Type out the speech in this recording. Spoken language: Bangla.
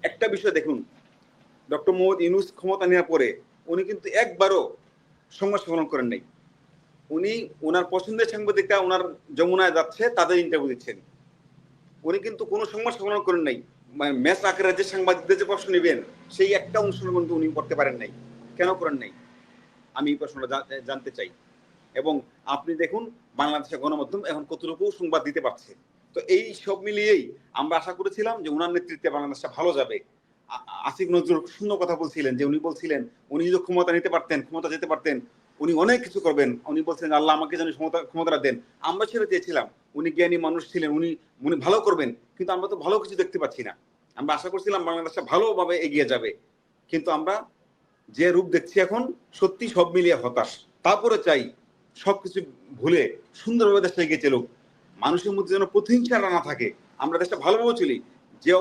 একটা বিষয় দেখুন, ডক্টর মোহাম্মদ ইউনূস ক্ষমতা নেওয়ার পরে উনি কিন্তু একবারও সংবাদ সম্মেলন করেন নাই। উনি উনার পছন্দের সাংবাদিকরা উনার যমুনায় যাচ্ছে তাদের ইন্টারভিউ দিচ্ছেন। উনি কিন্তু কোনো সংবাদ সম্মেলন করেন নাই। মানে ম্যাচ আকারে যে সাংবাদিকদের যে প্রশ্ন নেবেন সেই একটা অনুষ্ঠান কিন্তু উনি করতে পারেন নাই। কেন করেন নাই? আমি এই প্রশ্নটা জানতে চাই। এবং আপনি দেখুন বাংলাদেশের গণমাধ্যম এখন কতটুকু সংবাদ দিতে পারছে। তো এই সব মিলিয়েই আমরা আশা করেছিলাম যে উনার নেতৃত্বে বাংলাদেশটা ভালো যাবে। আসিফ নজরুল সুন্দর কথা বলছিলেন যে উনি বলছিলেন উনি যদি ক্ষমতা নিতে পারতেন, ক্ষমতা যেতে পারতেন, উনি অনেক কিছু করবেন। উনি বলছেন আল্লাহ আমাকে যেন ক্ষমতাটা দেন। আমরা সেটা চেয়েছিলাম। উনি জ্ঞানী মানুষ ছিলেন, উনি ভালো করবেন। কিন্তু আমরা তো ভালো কিছু দেখতে পাচ্ছি না। আমরা আশা করছিলাম বাংলাদেশটা ভালোভাবে এগিয়ে যাবে। কিন্তু আমরা যে রূপ দেখছি এখন সত্যি সব মিলিয়ে হতাশ। তারপরে চাই সবকিছু ভুলে সুন্দরভাবে দেশটা এগিয়ে চলুক। মানুষের মধ্যে যেন প্রতিহিংসাটা না থাকে। আমরা দেশটা ভালোভাবে চলি। যে